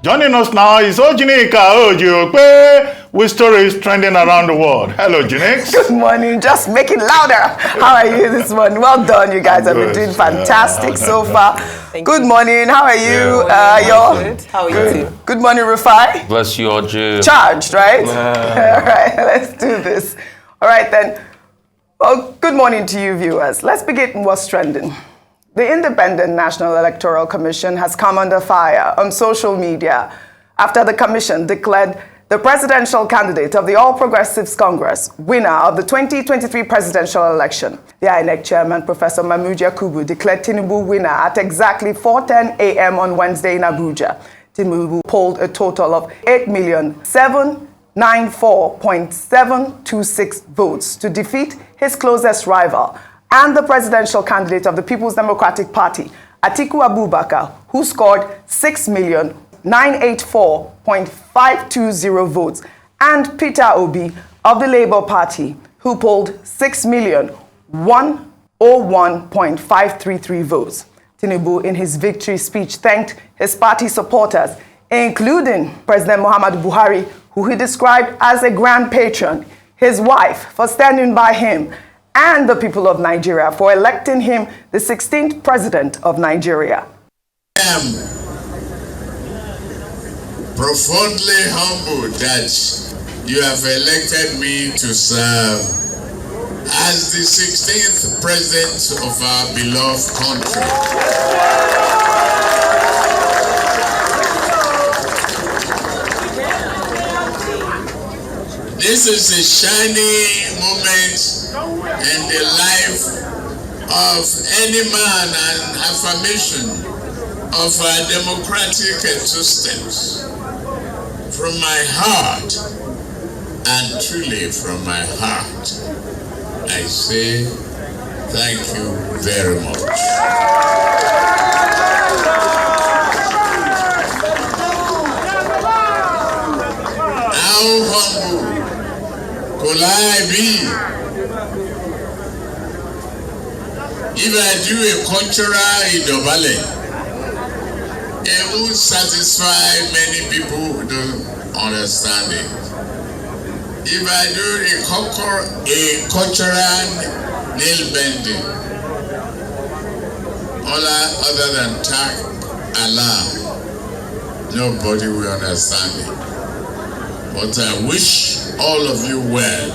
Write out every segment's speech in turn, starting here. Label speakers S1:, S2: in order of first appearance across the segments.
S1: Joining us now is OjyOkpe, with stories trending around the world. Hello, Jinx.
S2: Good morning. Just make it louder. How are you this morning? Well done, you guys have been doing fantastic so far. Good morning. How are you?
S3: Good. How are you too?
S2: Good morning, Rufai.
S4: Bless you, Oji.
S2: Charged, right? All right, let's do this. All right, then. Well, good morning to you, viewers. Let's begin what's trending. The Independent National Electoral Commission has come under fire on social media after the commission declared the presidential candidate of the All Progressives Congress winner of the 2023 presidential election. The INEC Chairman, Professor Mahmood Yakubu, declared Tinubu winner at exactly 4:10 a.m. on Wednesday in Abuja. Tinubu polled a total of 8,794,726 votes to defeat his closest rival and the presidential candidate of the People's Democratic Party, Atiku Abubakar, who scored 6,984,520 votes, and Peter Obi of the Labour Party, who polled 6,101,533 votes. Tinubu, in his victory speech, thanked his party supporters, including President Muhammadu Buhari, who he described as a grand patron, his wife for standing by him, and the people of Nigeria for electing him the 16th president of Nigeria.
S5: I am profoundly humbled that you have elected me to serve as the 16th president of our beloved country. This is a shining moment in the life of any man and affirmation of our democratic existence. From my heart, and truly from my heart, I say thank you very much. How humble could I be if I do a cultural idobale? It will satisfy many people who don't understand it. If I do a cultural nail bending, other than tag Allah, nobody will understand it. But I wish all of you well.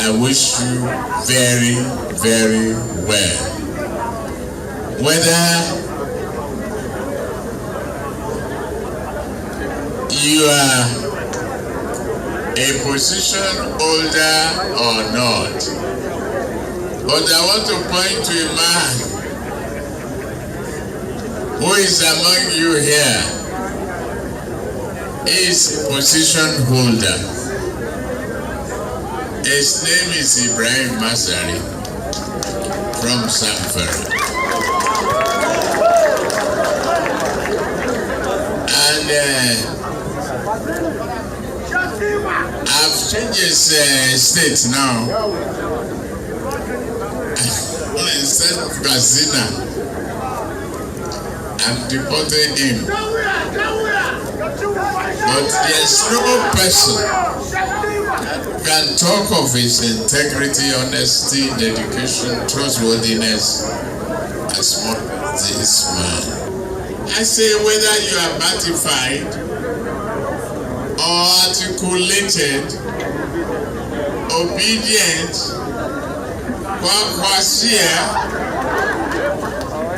S5: I wish you very, very well. Whether you are a position holder or not. But I want to point to a man who is among you here. He is a position holder. His name is Ibrahim Masari from Samfara. And I've changed his state now. Instead of Gazina, I'm deporting him. But there's no person can talk of his integrity, honesty, dedication, trustworthiness as much as this man. I say whether you are ratified or articulated, obedient,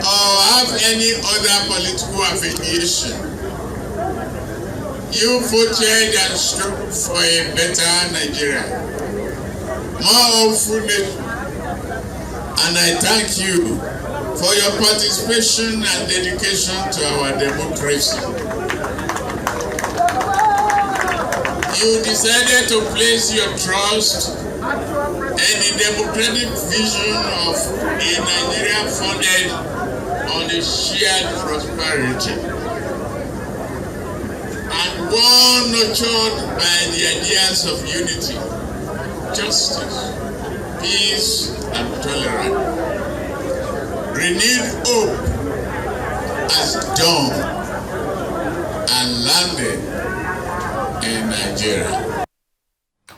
S5: or have any other political affiliation, you voted and stood for a better Nigeria, more hopeful nation, and I thank you for your participation and dedication to our democracy. You decided to place your trust in the democratic vision of a Nigeria founded on a shared prosperity, and one nurtured by the ideas of unity, justice, peace, and tolerance. Renewed hope has dawned and landed in Nigeria.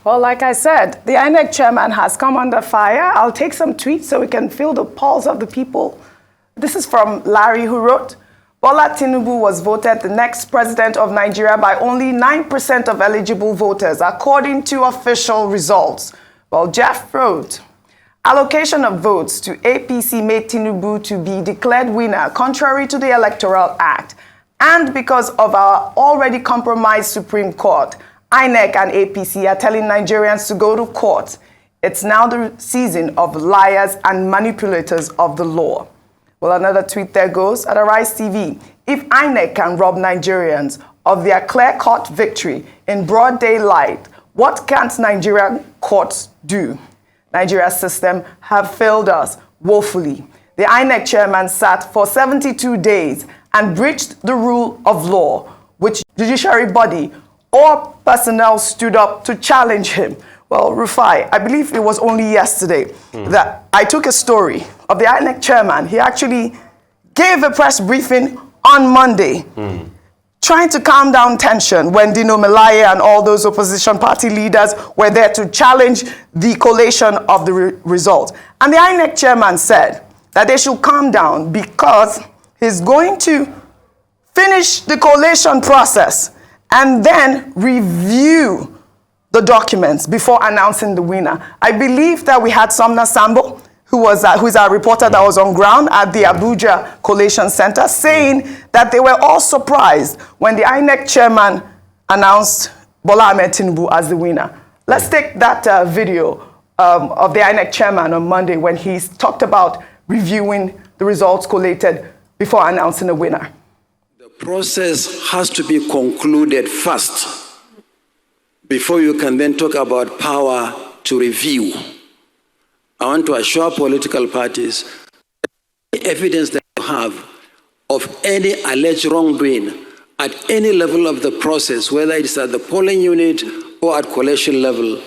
S2: Well, like I said, the INEC chairman has come under fire. I'll take some tweets so we can feel the pulse of the people. This is from Larry, who wrote, Bola Tinubu was voted the next president of Nigeria by only 9% of eligible voters, according to official results. Well, Jeff wrote, allocation of votes to APC made Tinubu to be declared winner, contrary to the Electoral Act. And because of our already compromised Supreme Court, INEC and APC are telling Nigerians to go to court. It's now the season of liars and manipulators of the law. Well, another tweet there goes, at Arise TV, if INEC can rob Nigerians of their clear-cut victory in broad daylight, what can't Nigerian courts do? Nigeria's system have failed us woefully. The INEC chairman sat for 72 days and breached the rule of law, which judiciary body or personnel stood up to challenge him. Well, Rufai, I believe it was only yesterday that I took a story of the INEC chairman. He actually gave a press briefing on Monday, trying to calm down tension when Dino Melaye and all those opposition party leaders were there to challenge the collation of the result. And the INEC chairman said that they should calm down because he's going to finish the collation process and then review the documents before announcing the winner. I believe that we had Somna Sambo, who is our reporter that was on ground at the Abuja Collation Center, saying that they were all surprised when the INEC chairman announced Bola Ahmed Tinubu as the winner. Let's take that video of the INEC chairman on Monday when he talked about reviewing the results collated before announcing the winner.
S4: The process has to be concluded first before you can then talk about power to review. I want to assure political parties that the evidence that you have of any alleged wrongdoing at any level of the process, whether it's at the polling unit or at collation level,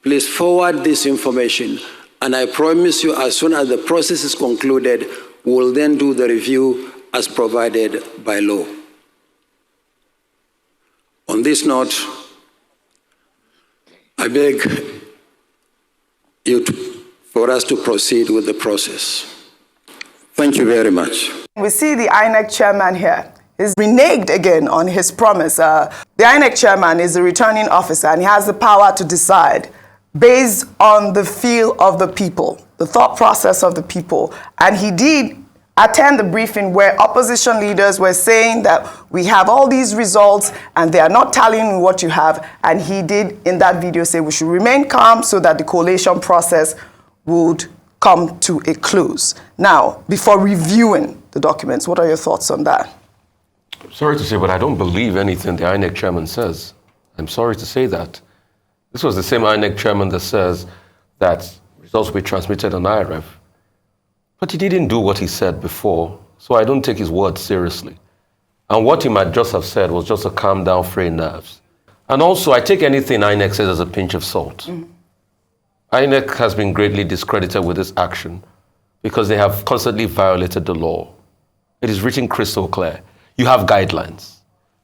S4: please forward this information. And I promise you, as soon as the process is concluded, we'll then do the review as provided by law. On this note, I beg you for us to proceed with the process. Thank you very much.
S2: We see the INEC chairman here. He's reneged again on his promise. The INEC chairman is a returning officer and he has the power to decide based on the feel of the people, the thought process of the people. And he did attend the briefing where opposition leaders were saying that we have all these results and they are not tallying with what you have. And he did in that video say we should remain calm so that the collation process would come to a close. Now, before reviewing the documents, what are your thoughts on that?
S6: Sorry to say, but I don't believe anything the INEC chairman says. I'm sorry to say that. This was the same INEC chairman that says that results will be transmitted on IRF. But he didn't do what he said before, so I don't take his word seriously. And what he might just have said was just to calm down frayed nerves. And also, I take anything INEC says as a pinch of salt. INEC has been greatly discredited with this action because they have constantly violated the law. It is written crystal clear. You have guidelines.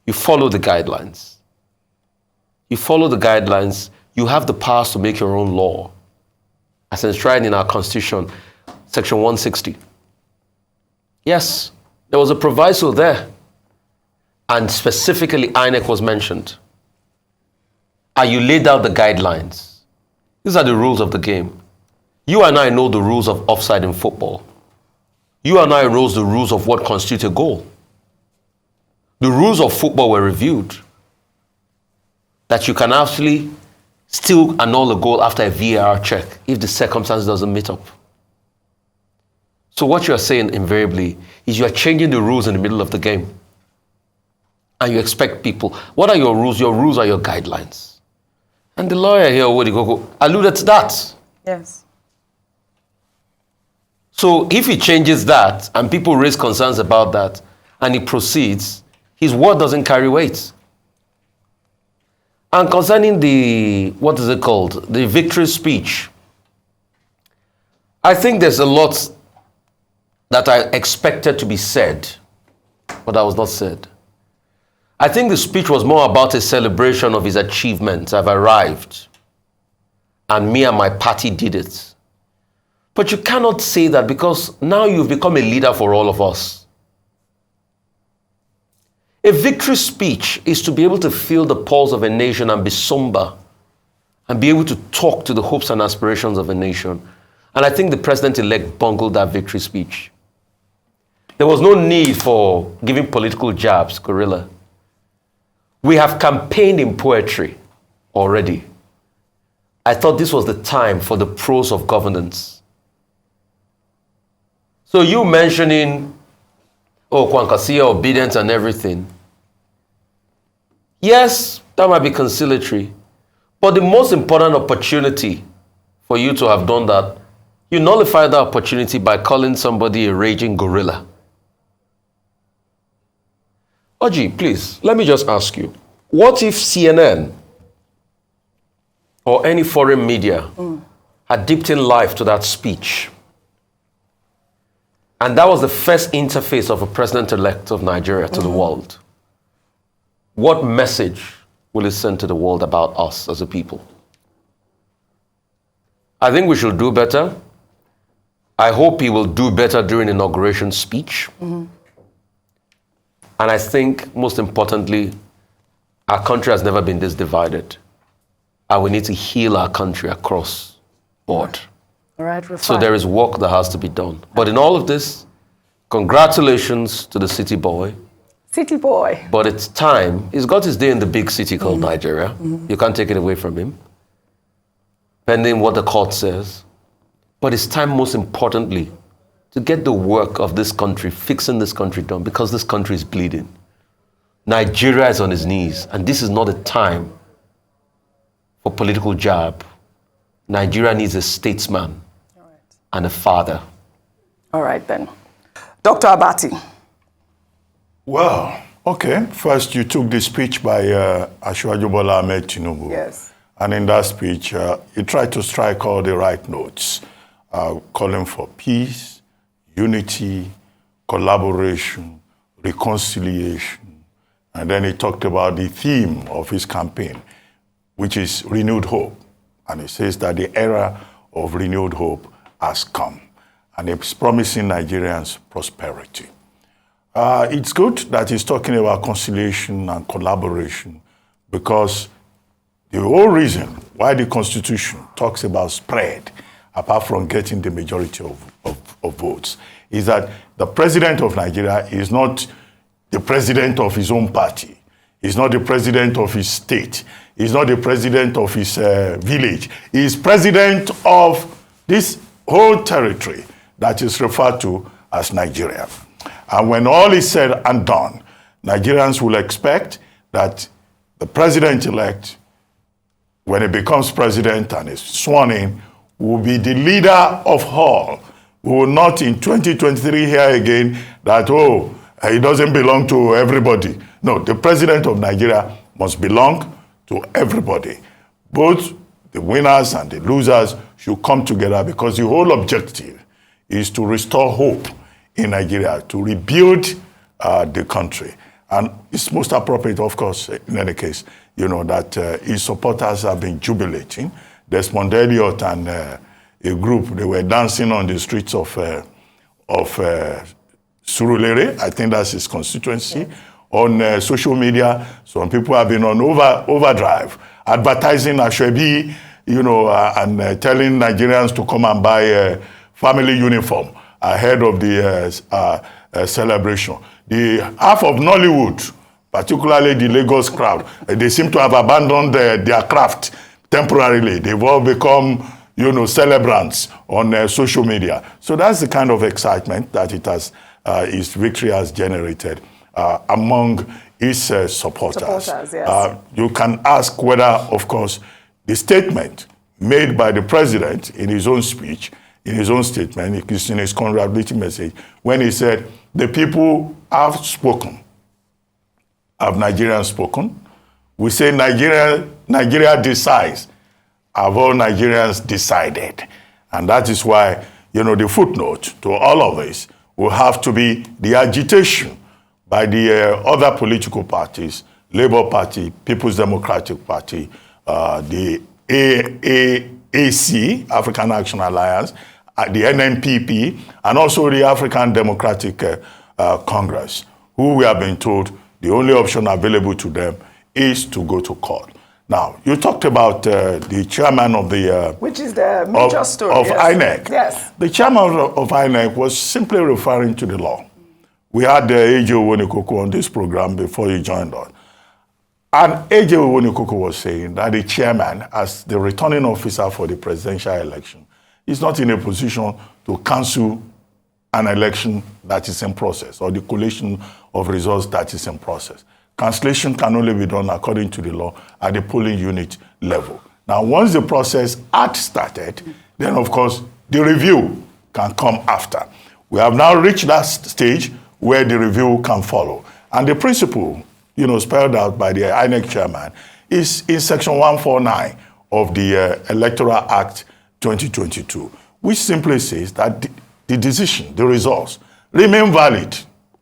S6: You follow the guidelines. You follow the guidelines. You have the powers to make your own law, as enshrined in our Constitution, Section 160. Yes, there was a proviso there, and specifically INEC was mentioned. And you laid out the guidelines. These are the rules of the game. You and I know the rules of offside in football. You and I know the rules of what constitutes a goal. The rules of football were reviewed. That you can actually still annul a goal after a VAR check if the circumstance doesn't meet up. So what you're saying invariably is you're changing the rules in the middle of the game. And you expect people, what are your rules? Your rules are your guidelines. And the lawyer here, Owodigogo, alluded to that.
S2: Yes.
S6: So if he changes that and people raise concerns about that and he proceeds, his word doesn't carry weight. And concerning the, what is it called? The victory speech, I think there's a lot that I expected to be said, but that was not said. I think the speech was more about a celebration of his achievements. I've arrived, and me and my party did it. But you cannot say that because now you've become a leader for all of us. A victory speech is to be able to feel the pulse of a nation and be somber and be able to talk to the hopes and aspirations of a nation. And I think the president-elect bungled that victory speech. There was no need for giving political jabs, Gorilla. We have campaigned in poetry already. I thought this was the time for the prose of governance. So you mentioning, Kwankasiya, obedience and everything. Yes, that might be conciliatory. But the most important opportunity for you to have done that, you nullified that opportunity by calling somebody a raging gorilla. Oji, please, let me just ask you, what if CNN or any foreign media had dipped in life to that speech? And that was the first interface of a president-elect of Nigeria to the world. What message will it send to the world about us as a people? I think we should do better. I hope he will do better during inauguration speech. And I think, most importantly, our country has never been this divided. And we need to heal our country across board.
S2: All right,
S6: so there is work that has to be done. But in all of this, congratulations to the city boy.
S2: City boy.
S6: But it's time. He's got his day in the big city called Nigeria. You can't take it away from him, pending what the court says. But it's time, most importantly, to get the work of this country, fixing this country done, because this country is bleeding. Nigeria is on its knees, and this is not a time for political jab. Nigeria needs a statesman and a father.
S2: All right, then. Dr. Abati.
S1: Well, okay. First, you took the speech by Asiwaju Bola Ahmed Tinubu.
S2: Yes.
S1: And in that speech, you tried to strike all the right notes, calling for peace, unity, collaboration, reconciliation. And then he talked about the theme of his campaign, which is renewed hope. And he says that the era of renewed hope has come. And it's promising Nigerians prosperity. It's good that he's talking about conciliation and collaboration, because the whole reason why the Constitution talks about spread, apart from getting the majority of votes, is that the president of Nigeria is not the president of his own party. He's not the president of his state. He's not the president of his village. He's president of this whole territory that is referred to as Nigeria. And when all is said and done, Nigerians will expect that the president-elect, when he becomes president and is sworn in, will be the leader of all. We will not in 2023 hear again that, he doesn't belong to everybody. No, the president of Nigeria must belong to everybody. Both the winners and the losers should come together, because the whole objective is to restore hope in Nigeria, to rebuild the country. And it's most appropriate, of course, in any case, that his supporters have been jubilating. Desmond Elliott and a group, they were dancing on the streets of Surulere, I think that's his constituency. On social media, some people have been on overdrive, advertising Ashwebi, and telling Nigerians to come and buy a family uniform ahead of the celebration. The half of Nollywood, particularly the Lagos crowd, they seem to have abandoned their craft temporarily. They've all become, celebrants on social media. So that's the kind of excitement that his victory has generated among his supporters.
S2: Yes.
S1: You can ask whether, of course, the statement made by the president in his own speech, in his own statement, in his congratulatory message, when he said, the people have spoken. Have Nigerians spoken? We say Nigeria decides. Have all Nigerians decided? And that is why, the footnote to all of this will have to be the agitation by the other political parties, Labour Party, People's Democratic Party, the AAC, African Action Alliance, the NNPP, and also the African Democratic Congress, who we have been told the only option available to them is to go to court. Now, you talked about the chairman of the...
S2: which is the major story.
S1: Of
S2: yes.
S1: INEC.
S2: Yes.
S1: The chairman of INEC was simply referring to the law. We had AJ Owonekoko on this program before he joined us. And AJ Owonekoko was saying that the chairman, as the returning officer for the presidential election, is not in a position to cancel an election that is in process or the collation of results that is in process. Cancellation can only be done according to the law at the polling unit level. Now, once the process had started, then of course the review can come after. We have now reached that stage where the review can follow. And the principle, spelled out by the INEC chairman is in section 149 of the Electoral Act 2022, which simply says that the decision, the results, remain valid.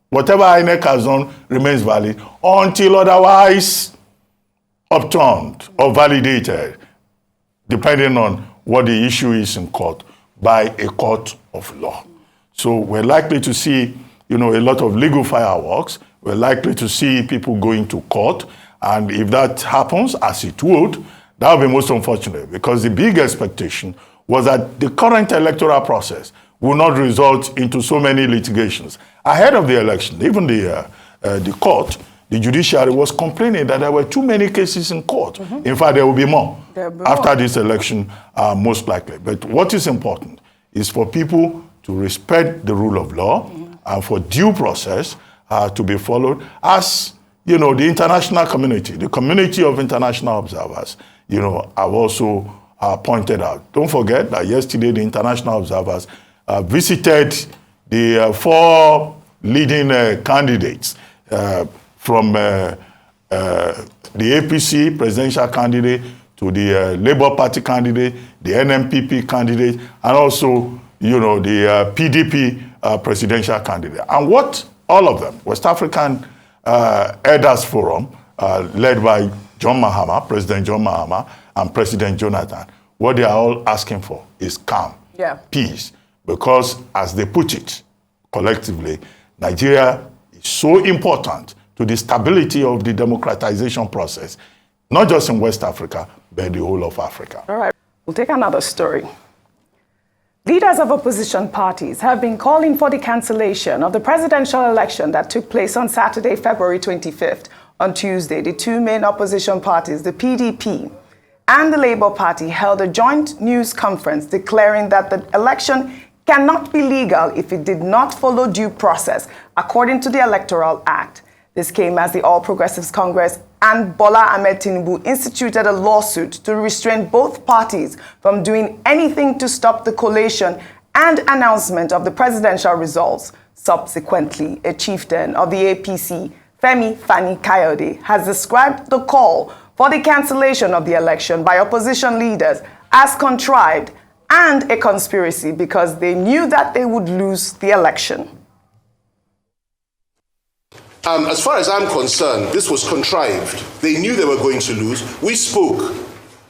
S1: Whatever INEC has done remains valid until otherwise upturned or validated, depending on what the issue is in court, by a court of law. So we're likely to see, a lot of legal fireworks. We're likely to see people going to court. And if that happens, as it would, that would be most unfortunate, because the big expectation was that the current electoral process will not result into so many litigations. Ahead of the election, even the court, the judiciary was complaining that there were too many cases in court. Mm-hmm. In fact, there will be more after this election, most likely. But what is important is for people to respect the rule of law, mm-hmm. and for due process to be followed, as the international community, the community of international observers, have also pointed out. Don't forget that yesterday the international observers visited the 4 leading candidates from the APC presidential candidate to the Labour Party candidate, the NNPP candidate, and also, the PDP presidential candidate. And what all of them, West African Elders Forum, led by John Mahama, President John Mahama, and President Jonathan, what they are all asking for is calm, peace. Because, as they put it collectively, Nigeria is so important to the stability of the democratization process, not just in West Africa, but the whole of Africa.
S2: All right, we'll take another story. Leaders of opposition parties have been calling for the cancellation of the presidential election that took place on Saturday, February 25th. On Tuesday, the 2 main opposition parties, the PDP and the Labour Party, held a joint news conference declaring that the election cannot be legal if it did not follow due process, according to the Electoral Act. This came as the All Progressives Congress and Bola Ahmed Tinubu instituted a lawsuit to restrain both parties from doing anything to stop the collation and announcement of the presidential results. Subsequently, a chieftain of the APC, Femi Fani Kayode, has described the call for the cancellation of the election by opposition leaders as contrived and a conspiracy because they knew that they would lose the election.
S7: As far as I'm concerned, this was contrived. They knew they were going to lose. We spoke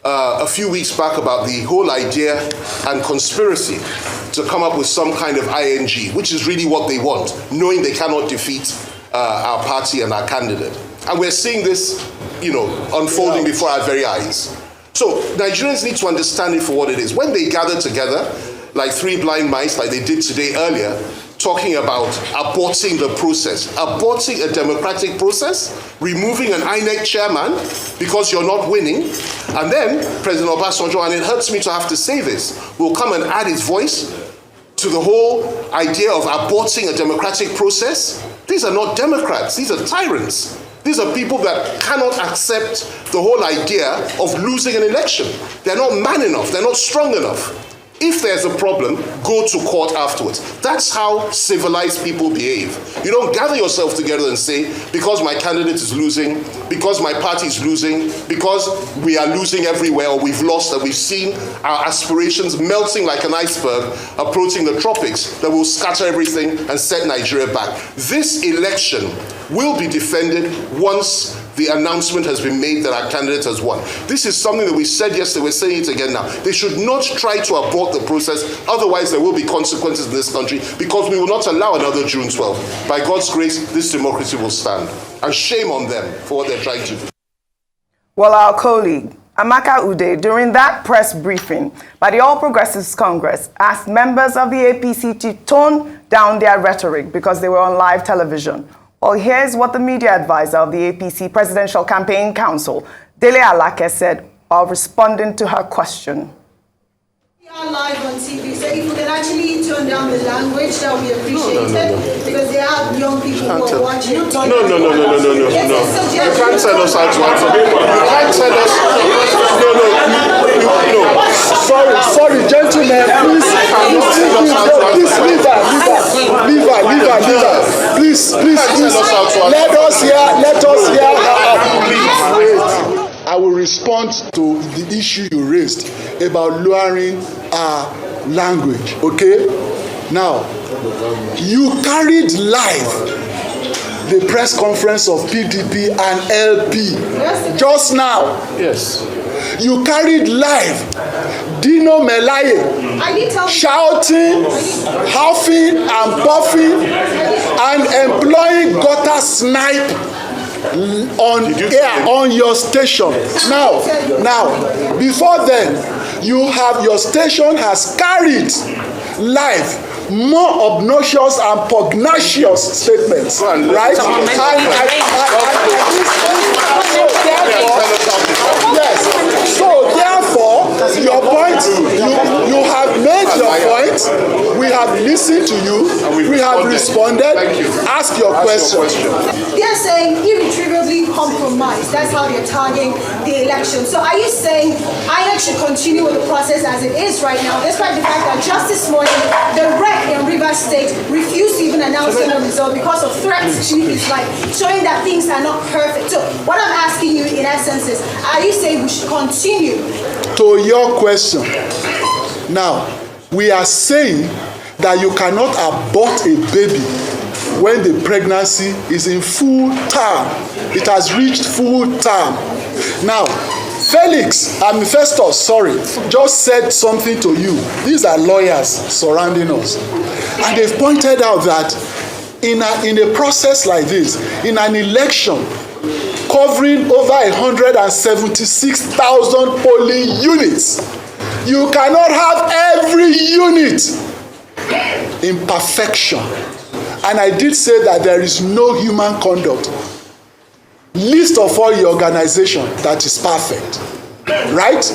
S7: a few weeks back about the whole idea and conspiracy to come up with some kind of ING, which is really what they want, knowing they cannot defeat our party and our candidate. And we're seeing this, unfolding before our very eyes. So Nigerians need to understand it for what it is. When they gather together, like 3 blind mice, like they did today earlier, talking about aborting the process, aborting a democratic process, removing an INEC chairman because you're not winning, and then President Obasanjo, and it hurts me to have to say this, will come and add his voice to the whole idea of aborting a democratic process. These are not Democrats, these are tyrants. These are people that cannot accept the whole idea of losing an election. They're not man enough, they're not strong enough. If there's a problem, go to court afterwards. That's how civilized people behave. You don't gather yourself together and say, because my candidate is losing, because my party is losing, because we are losing everywhere, or we've lost, and we've seen our aspirations melting like an iceberg approaching the tropics, that will scatter everything and set Nigeria back. This election will be defended once the announcement has been made that our candidate has won. This is something that we said yesterday, we're saying it again now. They should not try to abort the process, otherwise there will be consequences in this country, because we will not allow another June 12th. By God's grace, this democracy will stand. And shame on them for what they're trying to do.
S2: Well, our colleague, Amaka Ude, during that press briefing by the All Progressives Congress, asked members of the APC to tone down their rhetoric because they were on live television. Well, here's what the media advisor of the APC Presidential Campaign Council, Dele Alake, said while responding to her question.
S8: We are live on TV, so if we can actually tone down the language, that would be appreciated, because there are young people who are watching.
S7: No. You can't tell us how to answer. You can't tell us. No.
S9: Sorry, gentlemen, please leave her. Please, let us hear. I will respond to the issue you raised about lowering our language, okay? Now, you carried live the press conference of PDP and LP just now.
S7: Yes.
S9: You carried live Dino Melaye shouting, huffing and puffing and employing gutter snipe on air on your station. Now, before then, your station has carried live more obnoxious and pugnacious statements, right? So therefore, your point, you have made your point. We have listened to you. We have responded. Ask your question.
S8: They're saying irretrievably compromised. That's how they're tagging the election. So are you saying INEC should continue with the process as it is right now, despite the fact that just this morning, the rep in Rivers State refused to even announce the result because of threats to his life, showing that things are not perfect. So what I'm asking you in essence is, are you saying we should continue?
S9: To your question, now, we are saying that you cannot abort a baby when the pregnancy is in full term. It has reached full term. Now, Festus, just said something to you. These are lawyers surrounding us. And they've pointed out that in a process like this, in an election covering over 176,000 polling units, you cannot have every unit in perfection. And I did say that there is no human conduct, least of all your organization, that is perfect, right?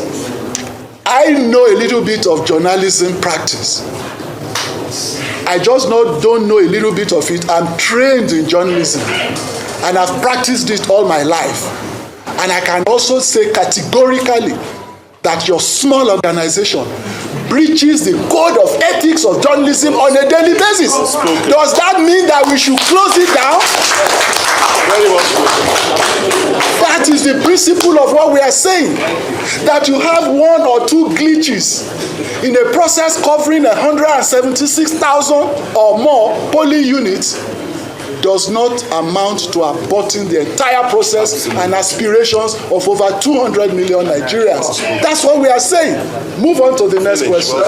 S9: I know a little bit of journalism practice. I just don't know a little bit of it. I'm trained in journalism and I've practiced it all my life. And I can also say categorically that your small organization breaches the code of ethics of journalism on a daily basis. Does that mean that we should close it down?
S7: Very well.
S9: That is the principle of what we are saying. That you have one or two glitches in a process covering 176,000 or more polling units does not amount to aborting the entire process and aspirations of over 200 million Nigerians. That's what we are saying. Move on to the next question.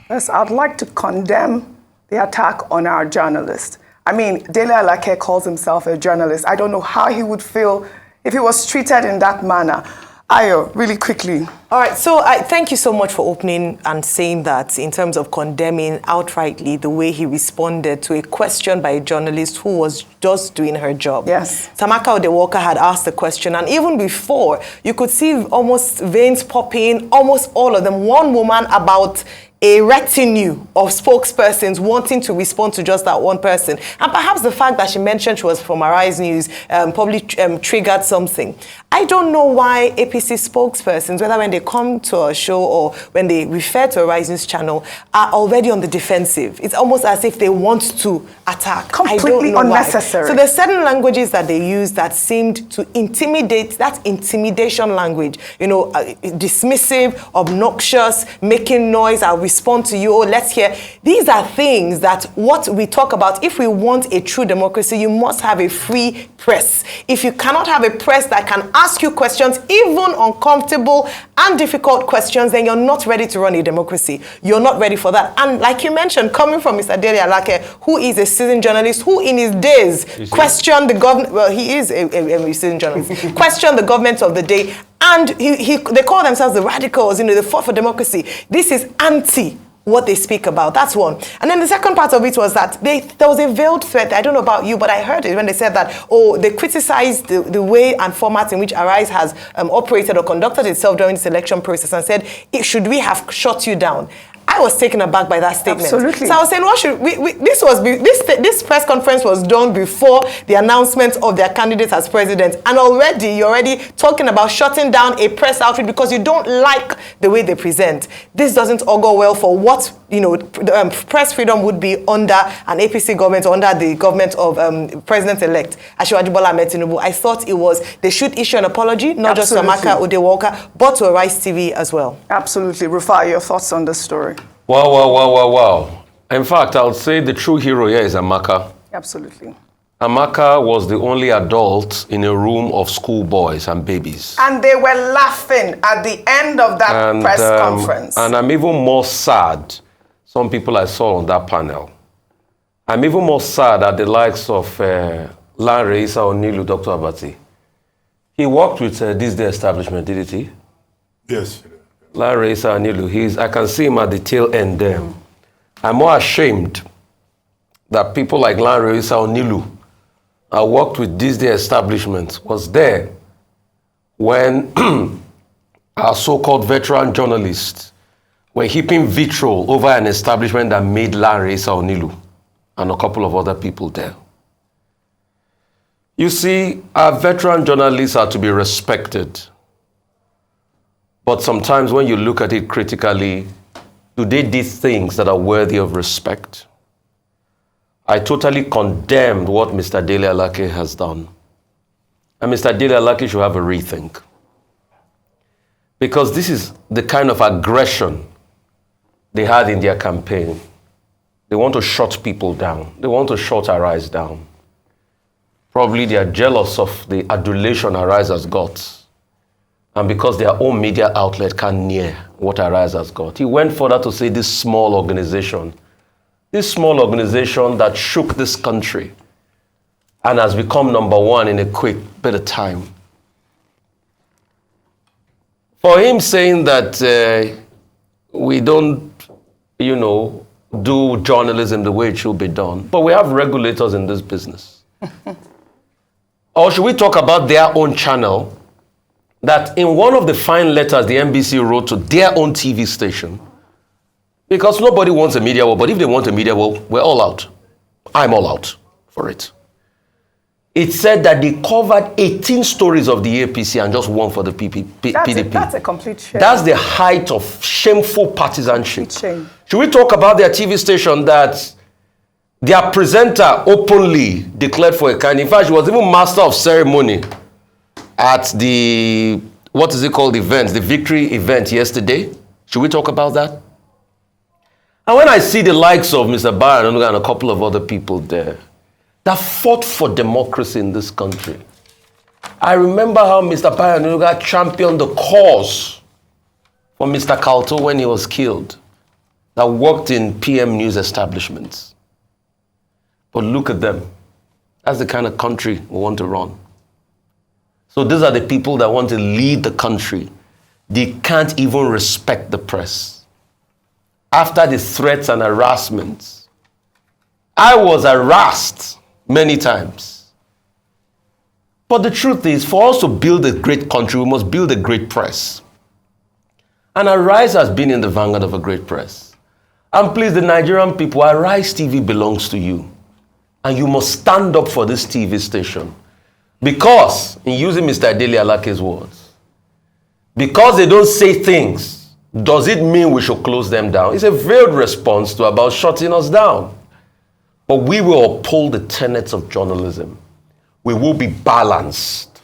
S2: Yes, I'd like to condemn the attack on our journalist. I mean, Dele Alake calls himself a journalist. I don't know how he would feel if he was treated in that manner. Ayo, really quickly.
S3: All right, so thank you so much for opening and saying that in terms of condemning outrightly the way he responded to a question by a journalist who was just doing her job.
S2: Yes.
S3: Amaka Ude had asked the question, and even before, you could see almost veins popping, almost all of them. One woman about a retinue of spokespersons wanting to respond to just that one person. And perhaps the fact that she mentioned she was from Arise News probably triggered something. I don't know why APC spokespersons, whether when they come to a show or when they refer to a Arise News channel, are already on the defensive. It's almost as if they want to attack.
S2: Completely unnecessary.
S3: So there's certain languages that they use that seemed to intimidate, that intimidation language, dismissive, obnoxious, making noise, I'll respond to you, let's hear. These are things that what we talk about, if we want a true democracy, you must have a free press. If you cannot have a press that can ask you questions, even uncomfortable and difficult questions, then you're not ready to run a democracy. You're not ready for that. And like you mentioned, coming from Mr. Dele Alake, who is a seasoned journalist, who in his days questioned the government, well, he is a seasoned journalist, questioned the government of the day, and they call themselves the radicals, they fought for democracy. This is anti what they speak about. That's one. And then the second part of it was that there was a veiled threat. I don't know about you, but I heard it when they said that, they criticized the way and format in which Arise has operated or conducted itself during this election process and said, should we have shut you down? I was taken aback by that statement.
S2: Absolutely.
S3: So I was saying, what should this press conference was done before the announcement of their candidate as president, and you're already talking about shutting down a press outreach because you don't like the way they present. This doesn't augur well for what press freedom would be under an APC government or under the government of President-elect Asiwaju Bola Ahmed Tinubu. I thought they should issue an apology, not just to Amaka Odewalker, but to Arise TV as well.
S2: Absolutely. Rufai, your thoughts on this story?
S6: Wow. In fact, I would say the true hero here is Amaka.
S2: Absolutely.
S6: Amaka was the only adult in a room of schoolboys and babies.
S2: And they were laughing at the end of that press conference.
S6: And I'm even more sad, some people I saw on that panel. I'm even more sad at the likes of Lanre Issa Onilu, Dr. Abati. He worked with this day establishment, didn't he?
S1: Yes.
S6: Lanre Issa Onilu, I can see him at the tail end there. I'm more ashamed that people like Lanre Issa Onilu, I worked with this day establishment, was there when our so-called veteran journalists were heaping vitriol over an establishment that made Lanre Issa Onilu and a couple of other people there. You see, our veteran journalists are to be respected. But sometimes when you look at it critically, do they do things that are worthy of respect? I totally condemned what Mr. Dele Alake has done. And Mr. Dele Alake should have a rethink. Because this is the kind of aggression they had in their campaign. They want to shut people down. They want to shut Arise down. Probably they are jealous of the adulation Arise has got. And because their own media outlet can't near what Arise has got. He went further to say this small organization that shook this country and has become number one in a quick bit of time. For him saying that we don't, do journalism the way it should be done, but we have regulators in this business. Or should we talk about their own channel, that in one of the fine letters the NBC wrote to their own TV station, because nobody wants a media war, but if they want a media war, we're all out. I'm all out for it. It said that they covered 18 stories of the APC and just one for the PDP.
S2: That's a complete shame.
S6: That's the height of shameful partisanship.
S2: Shame.
S6: Should we talk about their TV station that their presenter openly declared for a kind? In fact, she was even master of ceremony at the, event, the victory event yesterday. Should we talk about that? And when I see the likes of Mr. Baron and a couple of other people there that fought for democracy in this country, I remember how Mr. Baron championed the cause for Mr. Kalto when he was killed, that worked in PM news establishments. But look at them. That's the kind of country we want to run. So these are the people that want to lead the country. They can't even respect the press. After the threats and harassments, I was harassed many times. But the truth is, for us to build a great country, we must build a great press. And Arise has been in the vanguard of a great press. And please, the Nigerian people, Arise TV belongs to you. And you must stand up for this TV station. Because, in using Mr. Adele Alake's words, because they don't say things, does it mean we should close them down? It's a veiled response to about shutting us down. But we will uphold the tenets of journalism. We will be balanced.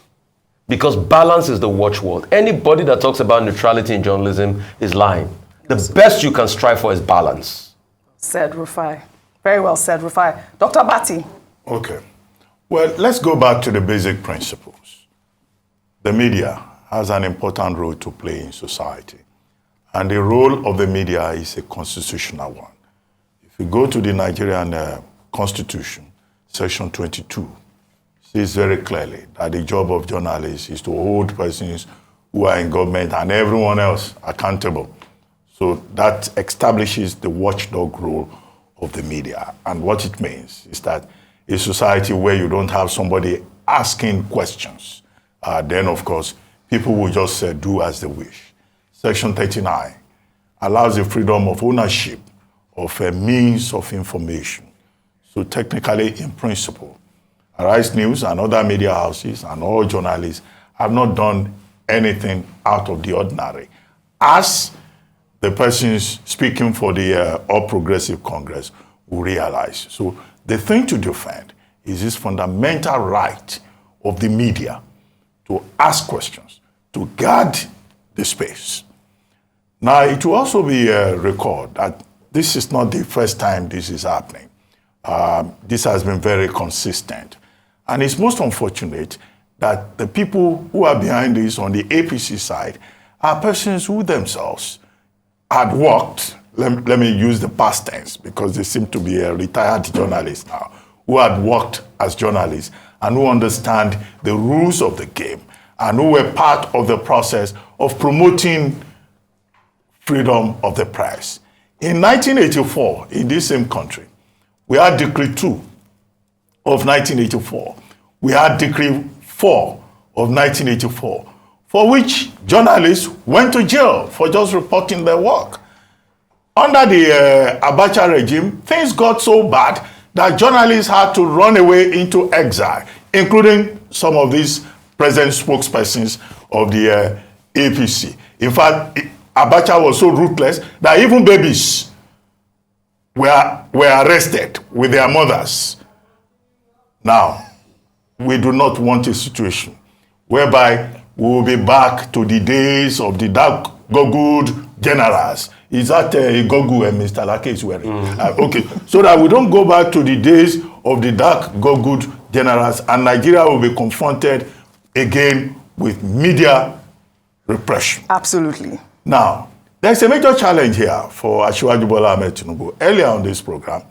S6: Because balance is the watchword. Anybody that talks about neutrality in journalism is lying. The best you can strive for is balance.
S2: Said Rufai. Very well said, Rufai. Dr. Bati.
S1: Okay. Well, let's go back to the basic principles. The media has an important role to play in society. And the role of the media is a constitutional one. If you go to the Nigerian Constitution, Section 22, says very clearly that the job of journalists is to hold persons who are in government and everyone else accountable. So that establishes the watchdog role of the media. And what it means is that a society where you don't have somebody asking questions, then of course, people will just do as they wish. Section 39 allows the freedom of ownership of a means of information. So technically, in principle, Arise News and other media houses and all journalists have not done anything out of the ordinary. As the persons speaking for the All Progressive Congress will realize. So the thing to defend is this fundamental right of the media to ask questions, to guard the space. Now, it will also be recorded that this is not the first time this is happening. This has been very consistent. And it's most unfortunate that the people who are behind this on the APC side are persons who themselves had worked, let me use the past tense because they seem to be a retired journalist now, who had worked as journalists and who understand the rules of the game and who were part of the process of promoting freedom of the press. In 1984, in this same country, we had Decree 2 of 1984. We had Decree 4 of 1984, for which journalists went to jail for just reporting their work. Under the Abacha regime, things got so bad that journalists had to run away into exile, including some of these present spokespersons of the APC. In fact, Abacha was so ruthless that even babies were arrested with their mothers. Now, we do not want a situation whereby we will be back to the days of the dark goggled generals. Is that a goggle Mr. Lake is wearing? Okay, so that we don't go back to the days of the dark goggled generals and Nigeria will be confronted again with media repression.
S2: Absolutely.
S1: Now, there's a major challenge here for Asiwaju Bola Ahmed Tinubu. Earlier on this program,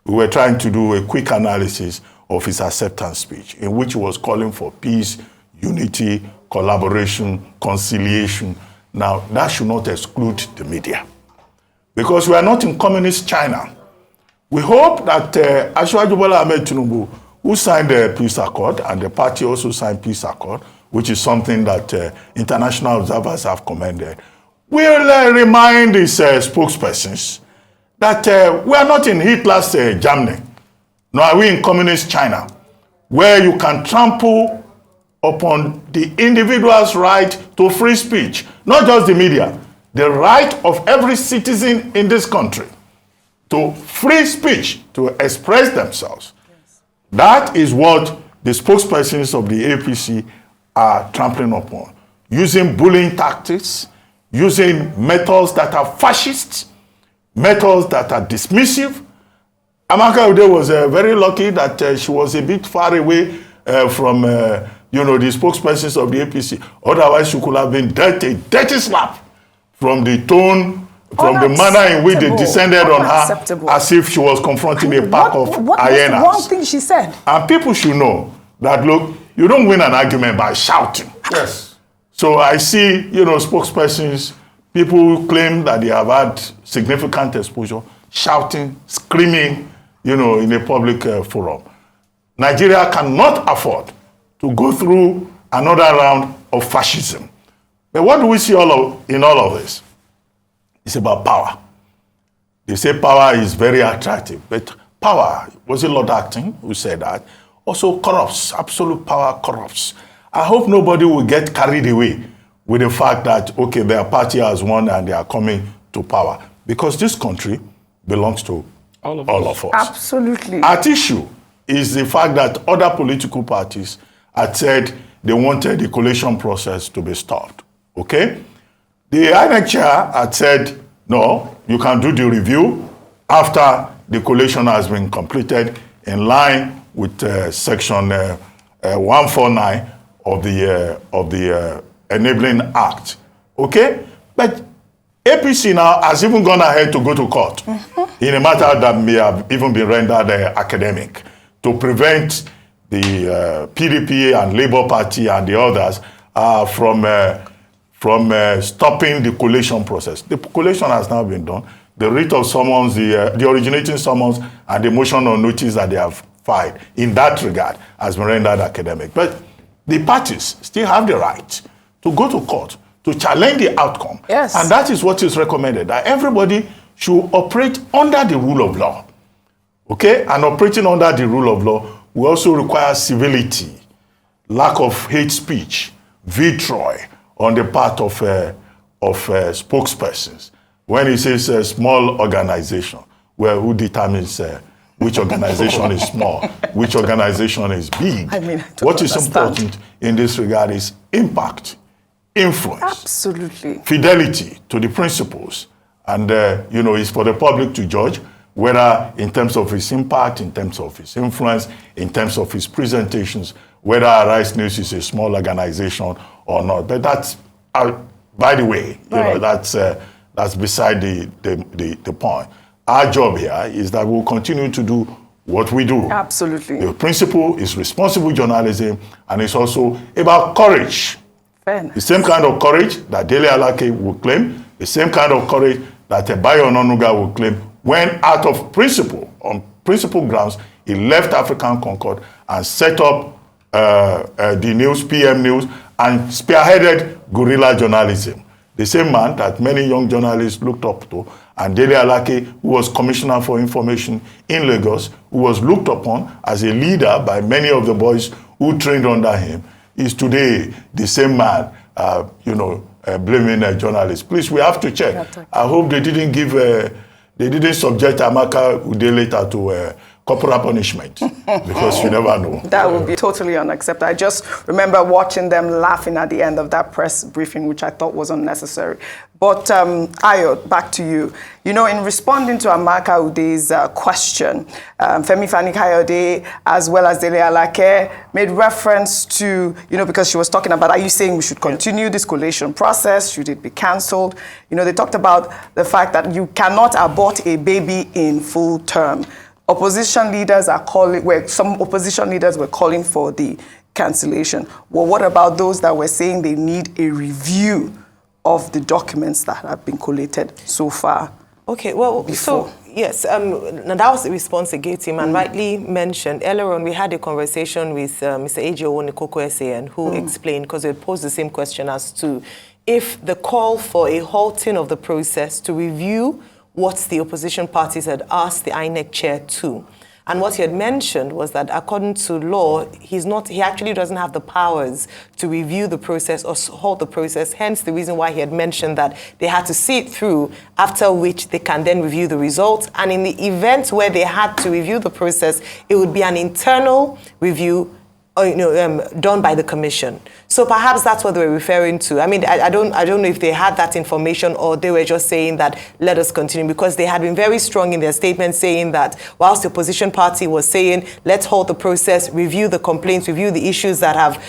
S1: we were trying to do a quick analysis of his acceptance speech in which he was calling for peace, unity, collaboration, conciliation. Now, that should not exclude the media because we are not in communist China. We hope that Asiwaju Bola Ahmed Tinubu, who signed the peace accord, and the party also signed peace accord, which is something that international observers have commended, will remind his spokespersons that we are not in Hitler's Germany, nor are we in communist China, where you can trample upon the individual's right to free speech, not just the media, the right of every citizen in this country to free speech, to express themselves. Yes. That is what the spokespersons of the APC are trampling upon, using bullying tactics, using methods that are fascist, methods that are dismissive. Amaka Kayode was very lucky that she was a bit far away from the spokespersons of the APC. Otherwise, she could have been dealt a dirty slap from the tone, from the manner in which they descended on her, as if she was confronting a pack of hyenas.
S2: What was the one thing she said?
S1: And people should know that, look, you don't win an argument by shouting.
S6: Yes.
S1: So I see, spokespersons, people who claim that they have had significant exposure, shouting, screaming, in a public forum. Nigeria cannot afford to go through another round of fascism. But what do we see in all of this? It's about power. They say power is very attractive, but power, was it Lord Acton who said that, also corrupts. Absolute power corrupts. I hope nobody will get carried away with the fact that, okay, their party has won and they are coming to power. Because this country belongs to all of us.
S2: Absolutely.
S1: At issue is the fact that other political parties had said they wanted the collation process to be stopped. Okay? The INEC chair had said, no, you can do the review after the collation has been completed in line with section 149 of the Enabling Act. Okay? But APC now has even gone ahead to go to court in a matter that may have even been rendered academic to prevent the PDP and Labour Party and the others from stopping the collation process. The collation has now been done. The writ of summons, the originating summons, and the motion on notice that they have filed in that regard has been rendered academic. But the parties still have the right to go to court to challenge the outcome.
S2: Yes.
S1: And that is what is recommended, that everybody should operate under the rule of law. Okay? And operating under the rule of law will also require civility, lack of hate speech, vitriol on the part of spokespersons. When he says a small organization, well, who determines which organization is small, which organization is big?
S2: I mean,
S1: what is important in this regard is impact, influence,
S2: absolutely,
S1: fidelity to the principles. And, it's for the public to judge whether in terms of his impact, in terms of his influence, in terms of his presentations, whether Arise News is a small organization or not. But that's, by the way, that's beside the point. Our job here is that we'll continue to do what we do.
S2: Absolutely.
S1: The principle is responsible journalism, and it's also about courage.
S2: Fairness.
S1: The same kind of courage that Dele Alake will claim, the same kind of courage that Bayo Onanuga will claim when out of principle, on principle grounds, he left African Concord and set up the news, PM News, and spearheaded guerrilla journalism. The same man that many young journalists looked up to, and Dele Alake, who was Commissioner for Information in Lagos, who was looked upon as a leader by many of the boys who trained under him, is today the same man, blaming journalists. Please, we have to check. I hope they didn't subject Amaka Ude later to corporal punishment, because you never know.
S2: That would be totally unacceptable. I just remember watching them laughing at the end of that press briefing, which I thought was unnecessary. But Ayo, back to you. In responding to Amaka Ude's question, Femi Fani Kayode, as well as Dele Alake, made reference to, because she was talking about, are you saying we should continue this collation process? Should it be cancelled? They talked about the fact that you cannot abort a baby in full term. Some opposition leaders were calling for the cancellation. Well, what about those that were saying they need a review of the documents that have been collated so far?
S3: Okay, well,
S2: before.
S3: So, yes, that was the response again, Tim, and rightly mentioned. Earlier on, we had a conversation with Mr. OjyOkpe SAN, who explained, because they posed the same question as to if the call for a halting of the process to review what the opposition parties had asked the INEC chair to. And what he had mentioned was that according to law, he actually doesn't have the powers to review the process or halt the process, hence the reason why he had mentioned that they had to see it through, after which they can then review the results. And in the event where they had to review the process, it would be an internal review done by the commission. So perhaps that's what they were referring to. I mean, I don't know if they had that information or they were just saying that let us continue, because they had been very strong in their statement saying that whilst the opposition party was saying let's halt the process, review the complaints, review the issues that have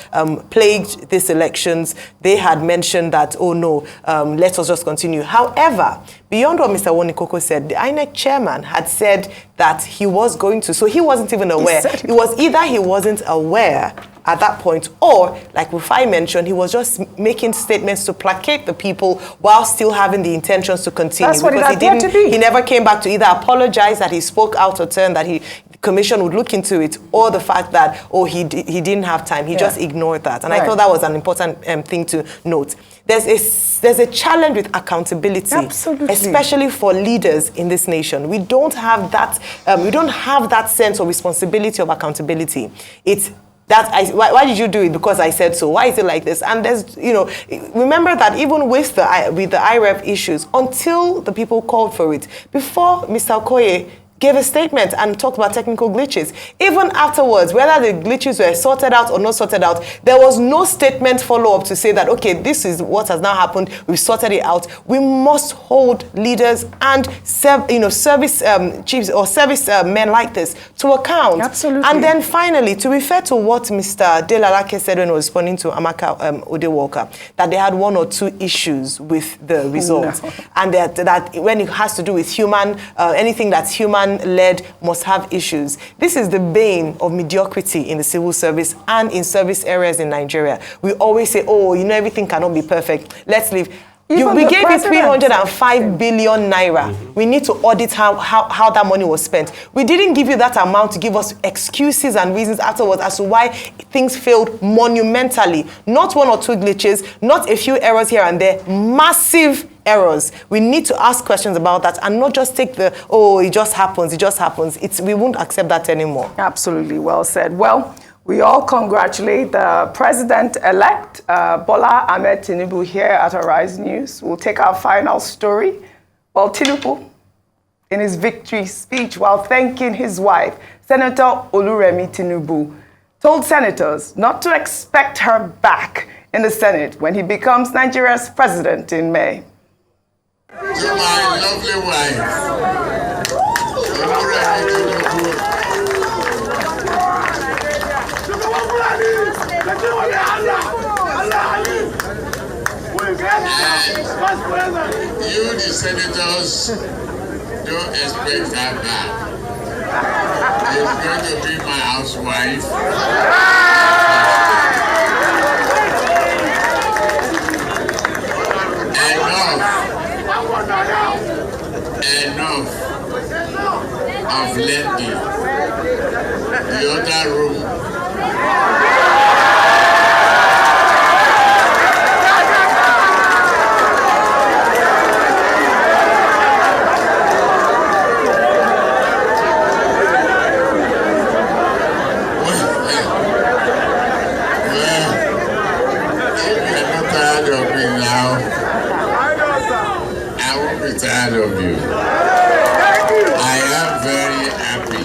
S3: plagued these elections, they had mentioned that, oh no, let us just continue. However, beyond what Mr. Wonikoko said, the INEC chairman had said that he was going to, so he wasn't even aware. It was either he wasn't aware at that point, or, like Rufai mentioned, he was just making statements to placate the people while still having the intentions to continue.
S2: That's what it appeared to be.
S3: He never came back to either apologize that he spoke out of turn, that he commission would look into it, or the fact that, oh, he didn't have time. He just ignored that. And I thought that was an important thing to note. There's a challenge with accountability, especially for leaders in this nation. We don't have that sense of responsibility of accountability. It's that why did you do it? Because I said so. Why is it like this? And there's, remember that even with the IREF issues, until the people called for it, before Mr. Okoye gave a statement and talked about technical glitches. Even afterwards, whether the glitches were sorted out or not sorted out, there was no statement follow-up to say that, okay, this is what has now happened, we've sorted it out. We must hold leaders and service chiefs or service men like this to account.
S2: Absolutely.
S3: And then finally, to refer to what Mr. Delalake said when he was responding to Amaka Odewalker, that they had 1 or 2 issues with the results. No. And that when it has to do with anything that's human-led must have issues. This is the bane of mediocrity in the civil service and in service areas in Nigeria. We always say, oh, everything cannot be perfect. Let's leave. We gave you 305 billion naira. We need to audit how that money was spent. We didn't give you that amount to give us excuses and reasons afterwards as to why things failed monumentally. Not 1 or 2 glitches, not a few errors here and there, massive errors. We need to ask questions about that and not just take it just happens. We won't accept that anymore.
S2: Absolutely, well said. Well, we all congratulate the President-elect, Bola Ahmed Tinubu, here at Arise News. We'll take our final story. Well, Tinubu, in his victory speech while thanking his wife, Senator Oluremi Tinubu, told senators not to expect her back in the Senate when he becomes Nigeria's president in May.
S5: To my lovely wife, Oluremi Tinubu, you, the senators, don't expect her back. She's going to be my housewife. Enough of lending. The other room. Tired of you. I am very happy.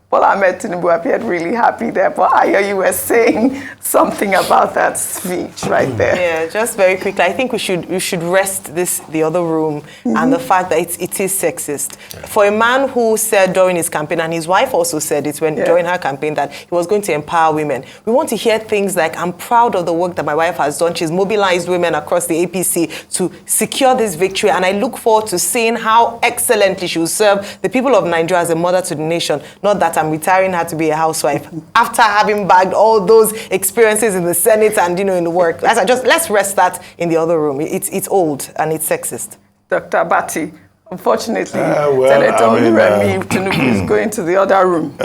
S2: Bola Ahmed Tinubu appeared really happy there, but I hear you were saying something about that speech right there.
S3: Yeah, just very quickly, I think we should rest the other room and the fact that it is sexist. For a man who said during his campaign, and his wife also said it during her campaign, that he was going to empower women. We want to hear things like, I'm proud of the work that my wife has done. She's mobilized women across the APC to secure this victory, and I look forward to seeing how excellently she will serve the people of Nigeria as a mother to the nation. Not that I'm retiring her to be a housewife after having bagged all those experiences in the Senate and in the work. Let's rest that in the other room. It's old and it's sexist.
S2: Dr. Abati, unfortunately, Senator Oluremi Tinubu is going to the other room.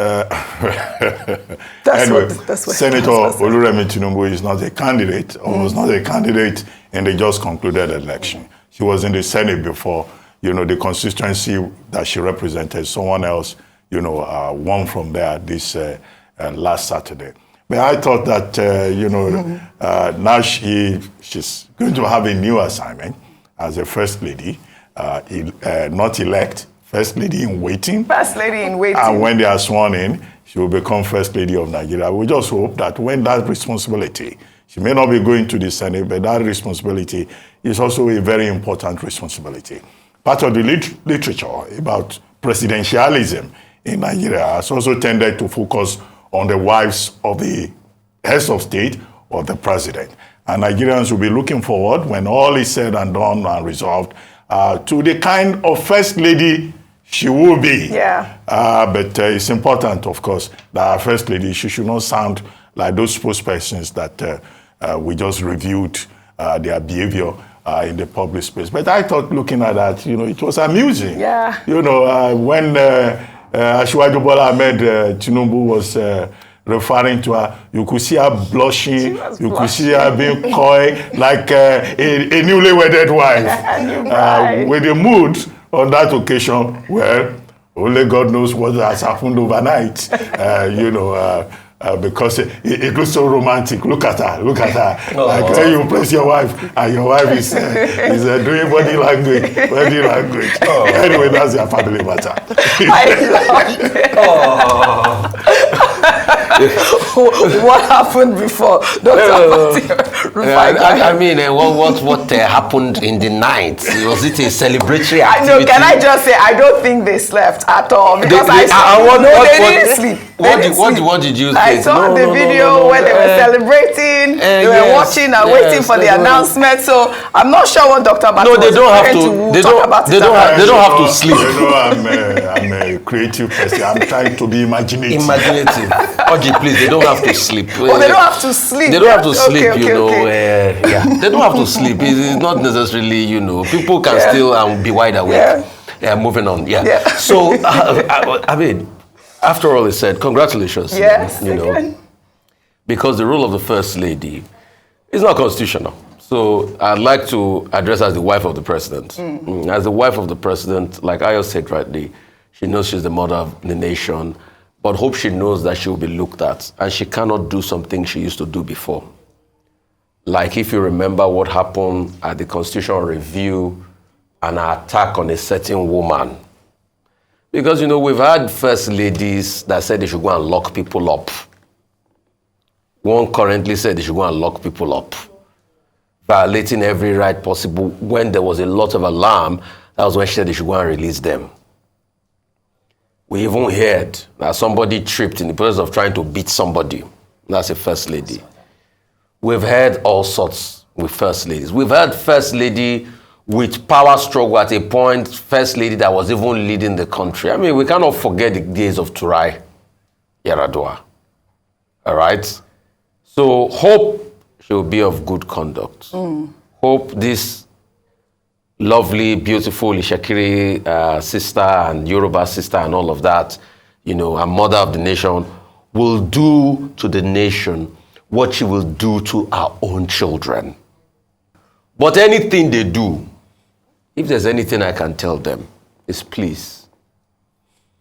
S1: Senator Oluremi Tinubu is not a candidate, or was not a candidate in the just concluded election. She was in the Senate before. The constituency that she represented, someone else won from there this last Saturday. But I thought that, now she's going to have a new assignment as a first lady, not elect, first lady in waiting.
S2: First lady in waiting.
S1: And when they are sworn in, she will become first lady of Nigeria. We just hope that when that responsibility, she may not be going to the Senate, but that responsibility is also a very important responsibility. Part of the literature about presidentialism in Nigeria has also tended to focus on the wives of the heads of state or the president. And Nigerians will be looking forward, when all is said and done and resolved, to the kind of first lady she will be.
S2: Yeah.
S1: But it's important, of course, that our first lady, she should not sound like those spokespersons that we just reviewed their behavior in the public space. But I thought, looking at that, it was amusing.
S2: Yeah.
S1: When Asiwaju Bola Ahmed Tinubu was referring to her, you could see her blushing, you could see her being coy, like a newly wedded wife. With the mood on that occasion, well, only God knows what has happened overnight, because it looks so romantic. Look at her. Oh. Like when you place your wife, and your wife is doing body language. Oh. Anyway, that's your family matter.
S2: I love it. What happened before, Dr.
S10: I mean, what happened in the night? Was it a celebratory activity?
S2: I know. Can I just say I don't think they slept at all because they didn't sleep.
S10: What did you think?
S2: I saw the video where they were celebrating. They were watching and waiting for the announcement. So I'm not sure what Dr. Batu was referring to. They don't
S10: have to sleep.
S1: I'm a creative person. I'm trying to be imaginative.
S10: Oji, please, they don't have to sleep.
S2: Oh, they don't have to sleep.
S10: They don't have to sleep, They don't have to sleep. It's not necessarily, people can still be wide awake. Yeah, moving on. Yeah. So, I mean, after all is said, congratulations.
S2: Yes,
S10: because the role of the First Lady is not constitutional. So I'd like to address her as the wife of the president. As the wife of the president, like Ayo said rightly, she knows she's the mother of the nation, but hope she knows that she will be looked at, and she cannot do something she used to do before. Like if you remember what happened at the constitutional review, an attack on a certain woman. Because, we've had first ladies that said they should go and lock people up. One currently said they should go and lock people up, violating every right possible. When there was a lot of alarm, that was when she said they should go and release them. We even heard that somebody tripped in the process of trying to beat somebody. That's a first lady. We've heard all sorts with first ladies. We've had first lady with power struggle at a point, first lady that was even leading the country. I mean, we cannot forget the days of Turai Yaradua. All right? So hope she will be of good conduct. Hope this lovely, beautiful Ishakiri sister and Yoruba sister and all of that, a mother of the nation, will do to the nation what she will do to our own children. But anything they do, if there's anything I can tell them, is please,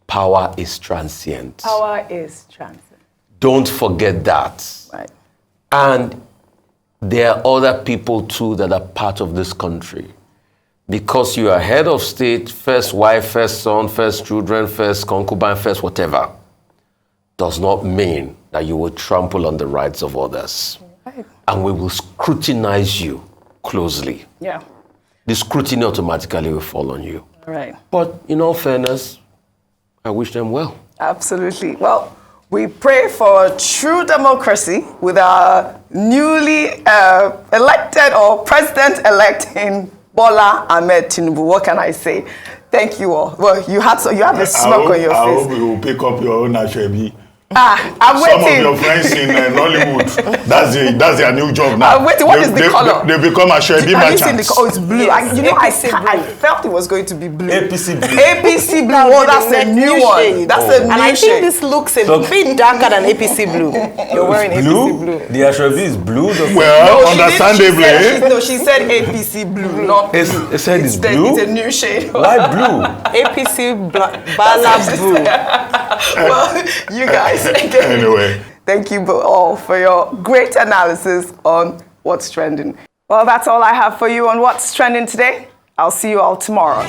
S10: power is transient.
S2: Power is transient.
S10: Don't forget that.
S2: Right.
S10: And there are other people too that are part of this country. Because you are head of state, first wife, first son, first children, first concubine, first whatever, does not mean that you will trample on the rights of others. Right. And we will scrutinize you closely.
S2: Yeah.
S10: The scrutiny automatically will fall on you.
S2: Right.
S10: But in all fairness, I wish them well.
S2: Absolutely. Well, we pray for true democracy with our newly elected or president-elect in Bola Ahmed Tinubu. What can I say? Thank you all. Well, you have a smirk on your face.
S1: I hope you will pick up your own Ashwebi.
S2: I'm waiting.
S1: Some of your friends in Nollywood, that's their new job now.
S2: I'm waiting. What is the color?
S1: They become Ashwebi merchants.
S2: Oh, it's blue.
S3: Yes.
S2: I felt it was going to be blue.
S1: APC blue.
S2: APC blue. Oh, that's a new one. That's a new
S3: And I
S2: shade.
S3: think this looks a bit darker than APC blue. You're wearing APC blue.
S6: The Ashwebi is blue.
S1: Well, understandably.
S2: She said APC blue. Not
S6: it said it's blue?
S2: It's a new shade.
S6: Why blue?
S3: APC Bala blue.
S2: Well, you guys.
S1: Anyway.
S2: Thank you all for your great analysis on what's trending. Well, that's all I have for you on what's trending today. I'll see you all tomorrow.